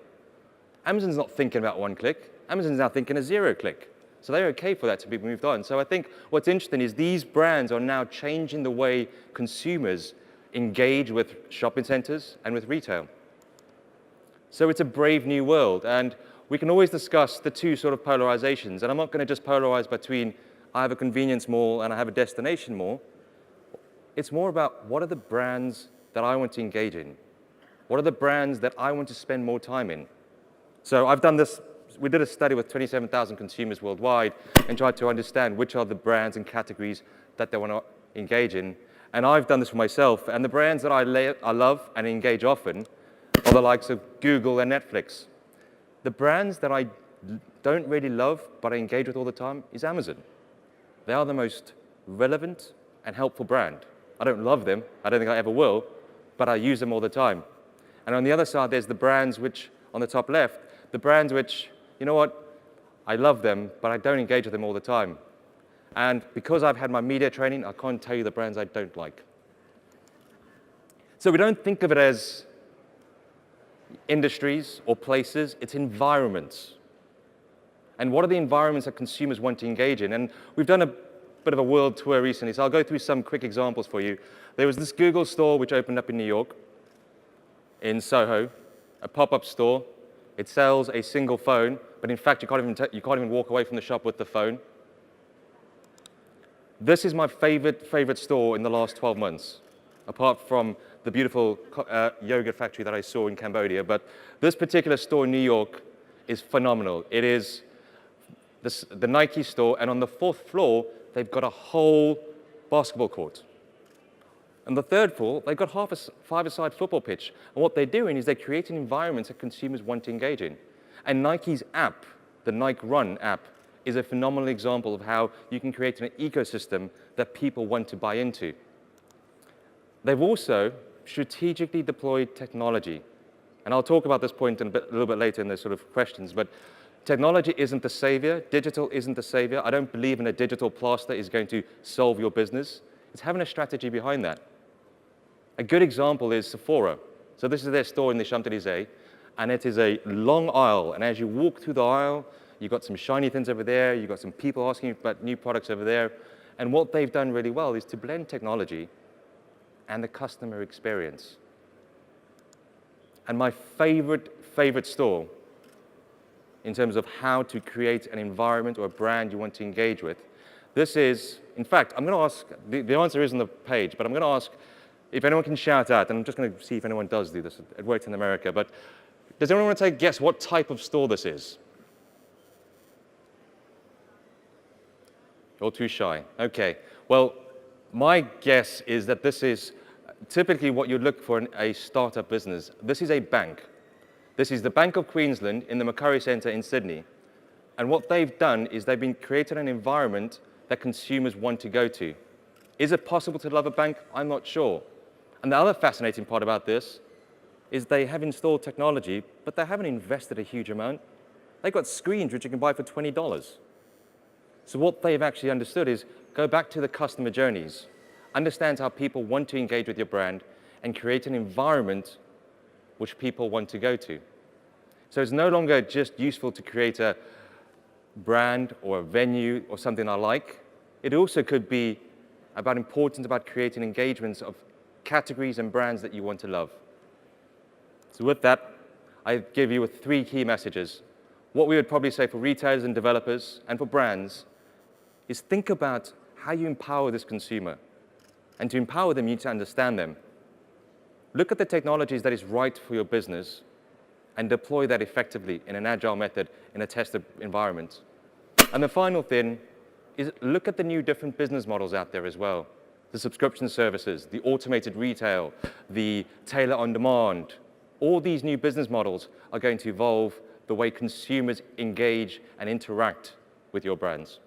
Amazon's not thinking about one click. Amazon's now thinking of 0 click. So they're okay for that to be moved on. So I think what's interesting is these brands are now changing the way consumers engage with shopping centers and with retail. So it's a brave new world. And we can always discuss the two sort of polarizations. And I'm not going to just polarize between I have a convenience mall and I have a destination mall. It's more about what are the brands that I want to engage in? What are the brands that I want to spend more time in? So I've done this, we did a study with 27,000 consumers worldwide and tried to understand which are the brands and categories that they want to engage in. And I've done this for myself. And the brands that I love and engage often are the likes of Google and Netflix. The brands that I don't really love but I engage with all the time is Amazon. They are the most relevant and helpful brand. I don't love them, I don't think I ever will, but I use them all the time. And on the other side, there's the brands which, on the top left, the brands which, you know what, I love them, but I don't engage with them all the time. And because I've had my media training, I can't tell you the brands I don't like. So we don't think of it as industries or places, it's environments. And what are the environments that consumers want to engage in? And we've done a bit of a world tour recently, so I'll go through some quick examples for you. There was this Google store which opened up in New York, in Soho, a pop-up store. It sells a single phone, but in fact, you can't even walk away from the shop with the phone. This is my favorite store in the last 12 months, apart from the beautiful yogurt factory that I saw in Cambodia. But this particular store in New York is phenomenal. It is the Nike store, and on the 4th floor, they've got a whole basketball court. On the 3rd floor, they've got half a five-a-side football pitch. And what they're doing is they're creating environments that consumers want to engage in. And Nike's app, the Nike Run app, is a phenomenal example of how you can create an ecosystem that people want to buy into. They've also strategically deployed technology. And I'll talk about this point a little bit later in the sort of questions, but technology isn't the savior. Digital isn't the savior. I don't believe in a digital plaster is going to solve your business. It's having a strategy behind that. A good example is Sephora. So this is their store in the Champs-Élysées, and it is a long aisle. And as you walk through the aisle, you've got some shiny things over there, you've got some people asking you about new products over there. And what they've done really well is to blend technology and the customer experience. And my favorite store in terms of how to create an environment or a brand you want to engage with. This is, in fact, I'm going to ask, the answer is on the page, but I'm going to ask if anyone can shout out, and I'm just going to see if anyone does do this. It worked in America, but does anyone want to take a guess what type of store this is? You're too shy. Okay. Well, my guess is that this is typically what you'd look for in a startup business. This is a bank. This is the Bank of Queensland in the Macquarie Centre in Sydney. And what they've done is they've been created an environment that consumers want to go to. Is it possible to love a bank? I'm not sure. And the other fascinating part about this is they have installed technology, but they haven't invested a huge amount. They've got screens which you can buy for $20. So what they've actually understood is go back to the customer journeys, understand how people want to engage with your brand, and create an environment which people want to go to. So it's no longer just useful to create a brand or a venue or something I like. It also could be important about creating engagements of categories and brands that you want to love. So with that, I give you 3 key messages. What we would probably say for retailers and developers and for brands is think about how you empower this consumer. And to empower them, you need to understand them. Look at the technologies that is right for your business and deploy that effectively in an agile method in a tested environment. And the final thing is look at the new different business models out there as well. The subscription services, the automated retail, the tailor on demand. All these new business models are going to evolve the way consumers engage and interact with your brands.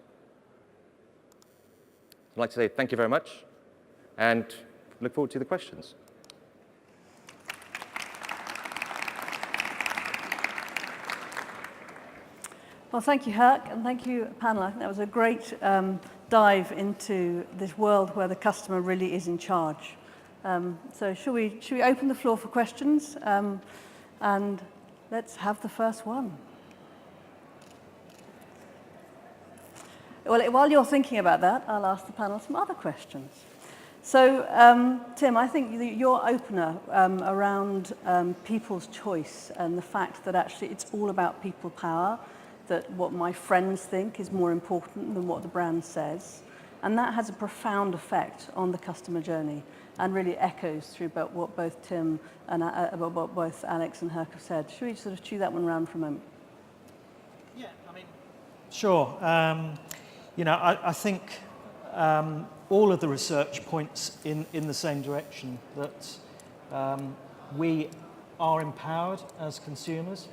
I'd like to say thank you very much and look forward to the questions. Well, thank you, Herc, and thank you, panel. I think that was a great dive into this world where the customer really is in charge. So should we open the floor for questions? And let's have the first one. Well, while you're thinking about that, I'll ask the panel some other questions. So, Tim, I think your opener around people's choice and the fact that actually it's all about people power, that what my friends think is more important than what the brand says. And that has a profound effect on the customer journey and really echoes through what both Tim and what both Alex and Herc have said. Should we sort of chew that one around for a moment? Yeah, I mean, sure. I think all of the research points in the same direction, that we are empowered as consumers,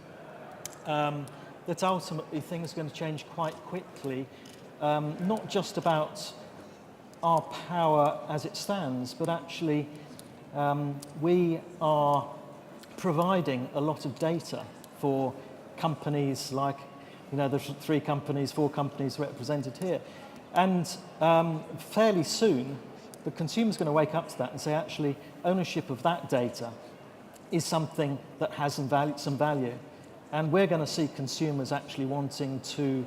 that ultimately things are going to change quite quickly, not just about our power as it stands, but actually we are providing a lot of data for companies like, there's 4 companies represented here. And fairly soon, the consumer's going to wake up to that and say, actually, ownership of that data is something that has some value. And we're going to see consumers actually wanting to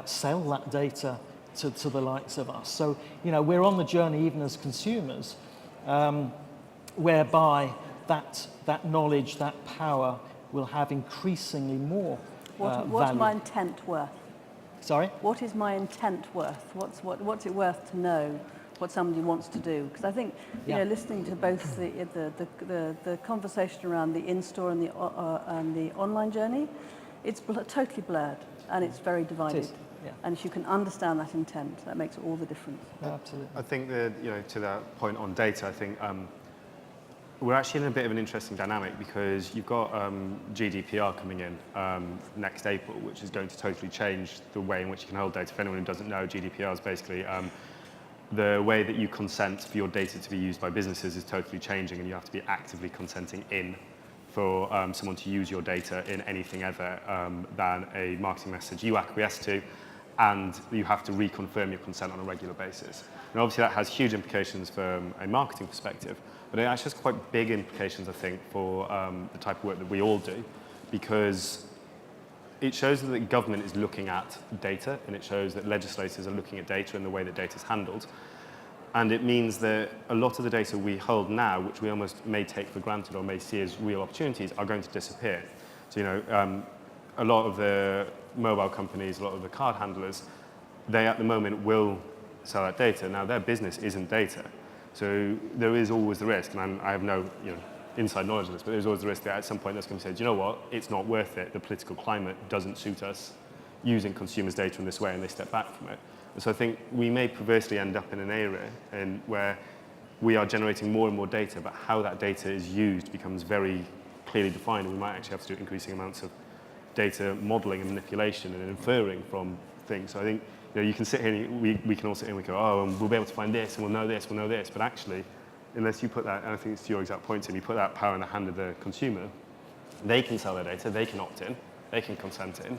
sell that data to the likes of us. So, we're on the journey even as consumers, whereby that knowledge, that power will have increasingly more What's my intent worth? Sorry? What is my intent worth? What's it worth to know what somebody wants to do? Because I think, listening to both the conversation around the in-store and the online journey, it's totally blurred and it's very divided. It is, yeah. And if you can understand that intent, that makes all the difference. Yeah, absolutely. I think that, to that point on data, I think we're actually in a bit of an interesting dynamic because you've got GDPR coming in next April, which is going to totally change the way in which you can hold data. For anyone who doesn't know, GDPR is basically the way that you consent for your data to be used by businesses is totally changing, and you have to be actively consenting in for someone to use your data in anything other than a marketing message you acquiesce to, and you have to reconfirm your consent on a regular basis. And obviously that has huge implications from a marketing perspective, but it actually has quite big implications, I think, for the type of work that we all do, because it shows that the government is looking at data, and it shows that legislators are looking at data and the way that data is handled. And it means that a lot of the data we hold now, which we almost may take for granted or may see as real opportunities, are going to disappear. So, a lot of the mobile companies, a lot of the card handlers, they at the moment will sell that data. Now, their business isn't data. So there is always the risk, and I have no inside knowledge of this, but there's always the risk that at some point that's going to say, do you know what, it's not worth it. The political climate doesn't suit us using consumers' data in this way, and they step back from it. And so I think we may perversely end up in an era where we are generating more and more data, but how that data is used becomes very clearly defined, and we might actually have to do increasing amounts of data modeling and manipulation and inferring from things. So I think you can sit here and we can all sit here and we go, oh, and we'll be able to find this, and we'll know this, but actually, unless you put that, and I think it's to your exact point, Tim, you put that power in the hand of the consumer, they can sell their data, they can opt in, they can consent in.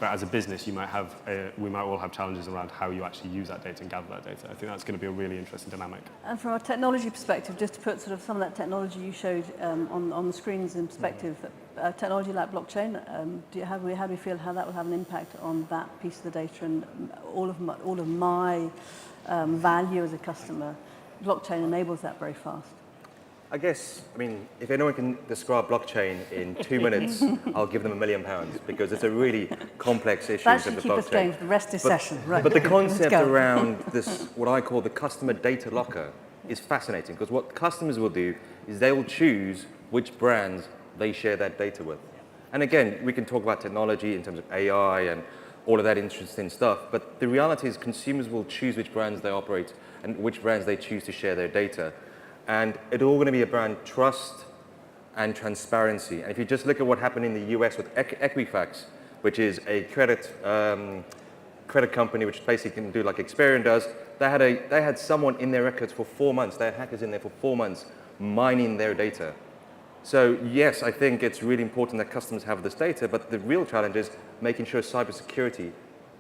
But as a business, we might all have challenges around how you actually use that data and gather that data. I think that's going to be a really interesting dynamic. And from a technology perspective, just to put sort of some of that technology you showed on the screens in perspective, technology like blockchain, how do you feel how that will have an impact on that piece of the data and all of my value as a customer? Blockchain enables that very fast. I guess, if anyone can describe blockchain in 2 minutes, I'll give them £1 million because it's a really complex issue. That should keep us going for the rest of the session. Right. But the concept around this, what I call the customer data locker, is fascinating because what customers will do is they will choose which brands they share that data with. And again, we can talk about technology in terms of AI and all of that interesting stuff, but the reality is consumers will choose which brands they operate and which brands they choose to share their data. And it's all going to be around trust and transparency. And if you just look at what happened in the US with Equifax, which is a credit company which basically can do like Experian does, they had someone in their records for 4 months. They had hackers in there for 4 months mining their data. So yes, I think it's really important that customers have this data, but the real challenge is making sure cybersecurity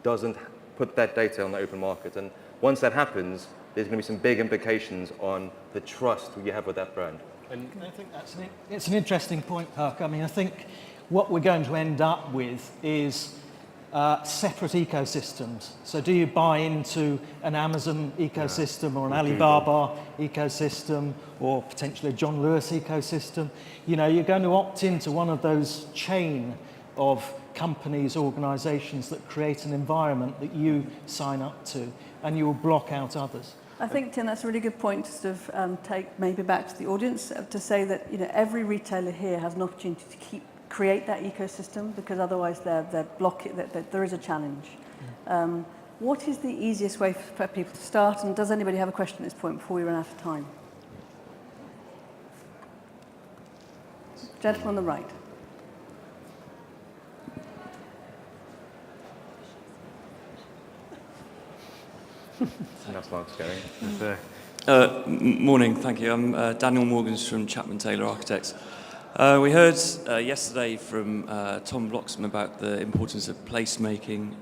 doesn't put that data on the open market. And once that happens, there's going to be some big implications on the trust you have with that brand. And I think it's an interesting point, Huck. I think what we're going to end up with is separate ecosystems. So do you buy into an Amazon ecosystem or an Alibaba ecosystem or potentially a John Lewis ecosystem? You're going to opt into one of those chain of companies, organisations that create an environment that you sign up to, and you will block out others. I think, Tim, that's a really good point to sort of take maybe back to the audience to say that every retailer here has an opportunity to create that ecosystem because otherwise they're blocking. There is a challenge. What is the easiest way for people to start? And does anybody have a question at this point before we run out of time? Gentleman on the right. Enough Mark's going. Morning, thank you. I'm Daniel Morgans from Chapman Taylor Architects. We heard yesterday from Tom Bloxham about the importance of placemaking,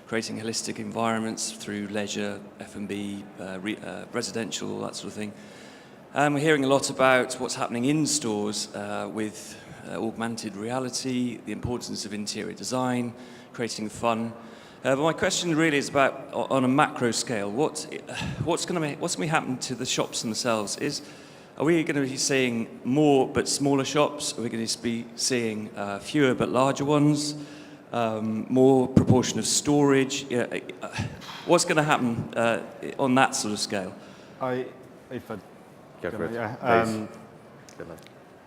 creating holistic environments through leisure, F&B, residential, all that sort of thing. And we're hearing a lot about what's happening in stores with augmented reality, the importance of interior design, creating fun. But my question really is about, on a macro scale, what's going to happen to the shops themselves? Are we going to be seeing more but smaller shops? Are we going to be seeing fewer but larger ones? More proportion of storage? What's going to happen on that sort of scale? Go for it.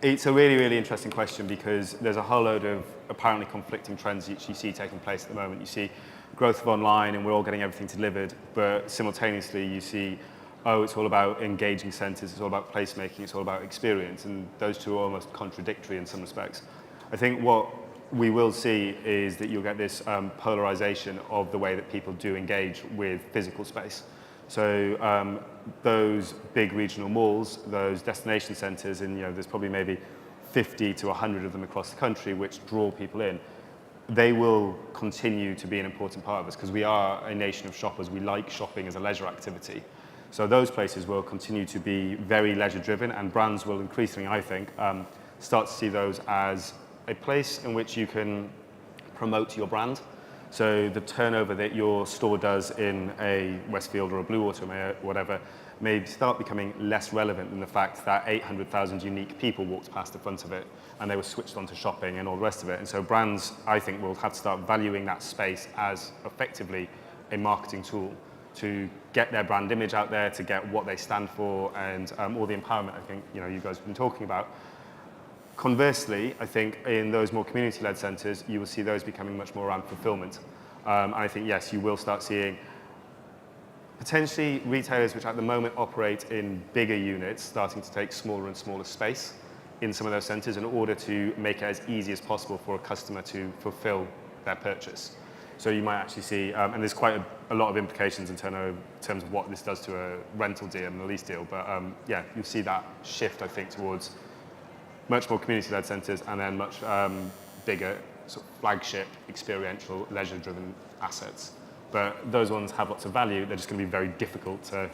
It's a really, really interesting question because there's a whole load of apparently conflicting trends that you see taking place at the moment. You see growth of online and we're all getting everything delivered, but simultaneously you see, it's all about engaging centres, it's all about placemaking, it's all about experience, and those two are almost contradictory in some respects. I think what we will see is that you'll get this polarisation of the way that people do engage with physical space. So those big regional malls, those destination centres, and there's probably maybe 50 to 100 of them across the country which draw people in. They will continue to be an important part of us because we are a nation of shoppers. We like shopping as a leisure activity. So those places will continue to be very leisure driven, and brands will increasingly, I think, start to see those as a place in which you can promote your brand. So the turnover that your store does in a Westfield or a Bluewater or whatever may start becoming less relevant than the fact that 800,000 unique people walked past the front of it and they were switched on to shopping and all the rest of it. And so brands, I think, will have to start valuing that space as effectively a marketing tool to get their brand image out there, to get what they stand for, and all the empowerment I think you guys have been talking about. Conversely, I think in those more community-led centres, you will see those becoming much more around fulfilment. And I think, yes, you will start seeing potentially retailers which at the moment operate in bigger units starting to take smaller and smaller space. in some of those centres in order to make it as easy as possible for a customer to fulfil their purchase. So you might actually see, and there's quite a lot of implications in terms of what this does to a rental deal and a lease deal, but yeah, you see that shift, I think, towards much more community-led centres and then much bigger sort of flagship, experiential, leisure-driven assets. But those ones have lots of value. They're just going to be very difficult to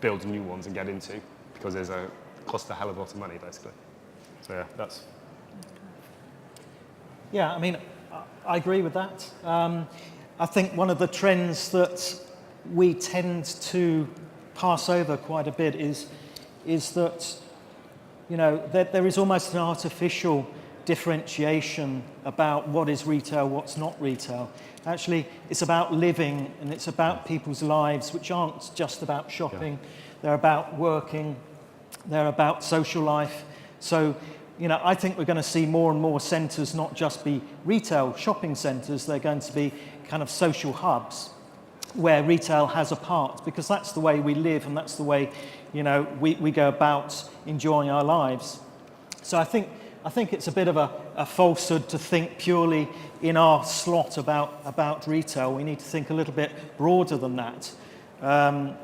build new ones and get into because there's costs a hell of a lot of money, basically. So yeah, that's... Yeah, I mean, I agree with that. I think one of the trends that we tend to pass over quite a bit is that, you know, there is almost an artificial differentiation about what is retail, what's not retail. Actually, it's about living and it's about people's lives, which aren't just about shopping. Yeah. They're about working, they're about social life. So, you know, I think we're going to see more and more centres not just be retail shopping centres, they're going to be kind of social hubs where retail has a part, because that's the way we live and that's the way, you know, we go about enjoying our lives. So I think it's a bit of a falsehood to think purely in our slot about retail. We need to think a little bit broader than that. And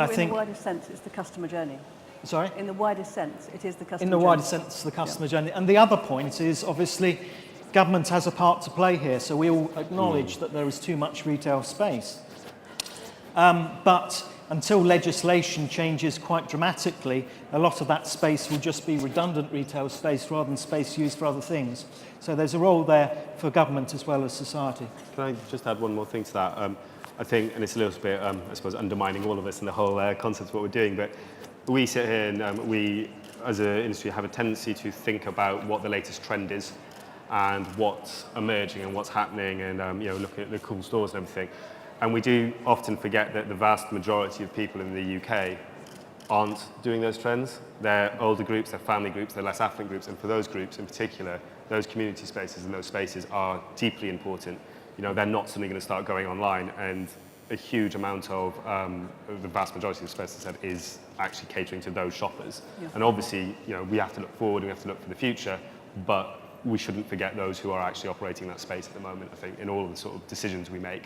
I think... In the wider sense, it's the customer journey. Sorry? In the widest sense, it is the customer journey. In the widest sense, the customer journey. And the other point is, obviously, government has a part to play here, so we all acknowledge that there is too much retail space. But until legislation changes quite dramatically, a lot of that space will just be redundant retail space rather than space used for other things. So there's a role there for government as well as society. Can I just add one more thing to that? I think, and it's a little bit, I suppose, undermining all of us and the whole concept of what we're doing, but we sit here and we, as an industry, have a tendency to think about what the latest trend is and what's emerging and what's happening and you know, look at the cool stores and everything. And we do often forget that the vast majority of people in the UK aren't doing those trends. They're older groups, they're family groups, they're less affluent groups, and for those groups in particular, those community spaces and those spaces are deeply important. You know, they're not suddenly going to start going online, and a huge amount of the vast majority of space, as I said, is actually catering to those shoppers. Yeah. And obviously, you know, we have to look forward, we have to look for the future, but we shouldn't forget those who are actually operating that space at the moment, I think, in all of the sort of decisions we make.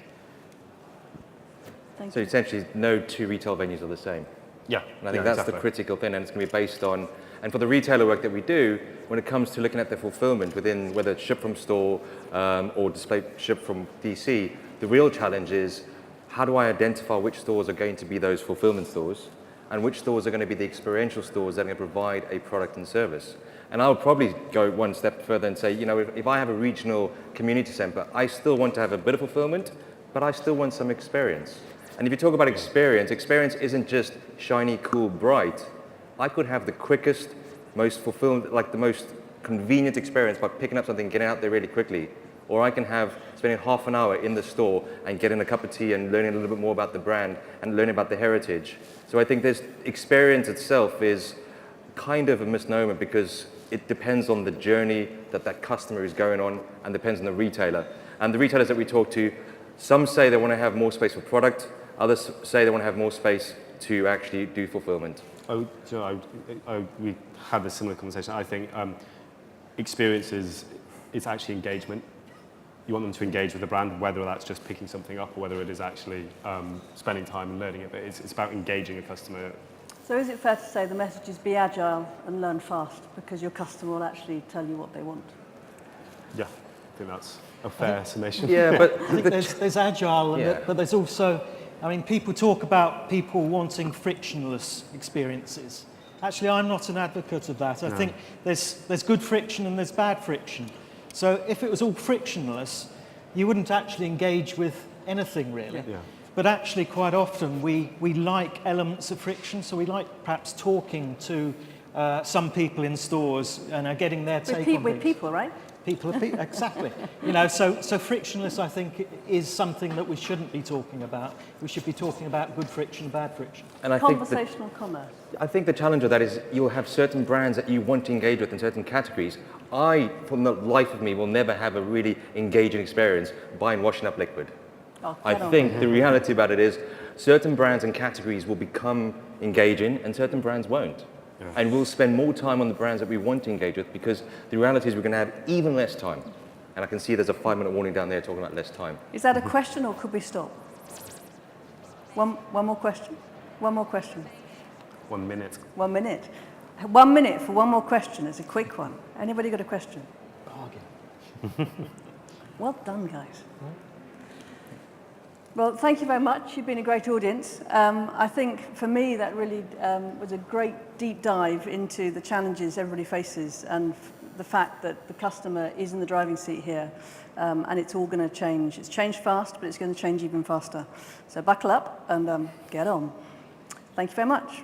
So essentially, no two retail venues are the same. Yeah. And I think that's exactly the critical thing, and it's going to be based on, and for the retailer work that we do, when it comes to looking at the fulfillment within, whether it's ship from store or display ship from DC, the real challenge is, how do I identify which stores are going to be those fulfillment stores and which stores are going to be the experiential stores that are going to provide a product and service? And I would probably go one step further and say, you know, if I have a regional community center, I still want to have a bit of fulfillment, but I still want some experience. And if you talk about experience, experience isn't just shiny, cool, bright. I could have the quickest, most fulfilled, like the most convenient experience by picking up something, getting out there really quickly. Or I can have spending half an hour in the store and getting a cup of tea and learning a little bit more about the brand and learning about the heritage. So I think this experience itself is kind of a misnomer because it depends on the journey that that customer is going on and depends on the retailer. And the retailers that we talk to, some say they want to have more space for product, others say they want to have more space to actually do fulfillment. Oh, so we had a similar conversation. I think experiences, it's actually engagement. You want them to engage with the brand, whether that's just picking something up or whether it is actually spending time and learning it. But it's about engaging a customer. So is it fair to say the message is be agile and learn fast because your customer will actually tell you what they want? Yeah, I think that's a fair summation. Yeah, but I think there's agile, yeah. But there's also, I mean, people talk about people wanting frictionless experiences. Actually, I'm not an advocate of that. I think there's good friction and there's bad friction. So if it was all frictionless, you wouldn't actually engage with anything really. Yeah. But actually, quite often, we like elements of friction. So we like perhaps talking to some people in stores and getting their take on things. With people, right? People are people, exactly. You know, so frictionless, I think, is something that we shouldn't be talking about. We should be talking about good friction, bad friction. And I Conversational commerce. I think the challenge of that is you'll have certain brands that you want to engage with in certain categories. I, from the life of me, will never have a really engaging experience buying washing up liquid. Oh, I think the reality about it is certain brands and categories will become engaging and certain brands won't. And we'll spend more time on the brands that we want to engage with, because the reality is we're going to have even less time. And I can see there's a 5-minute warning down there talking about less time. Is that a question or could we stop? One more question? One more question. 1 minute. 1 minute. 1 minute for one more question. It's a quick one. Anybody got a question? Well done, guys. Well, thank you very much. You've been a great audience. I think for me that really was a great deep dive into the challenges everybody faces and the fact that the customer is in the driving seat here, and it's all going to change. It's changed fast, but it's going to change even faster. So buckle up and get on. Thank you very much.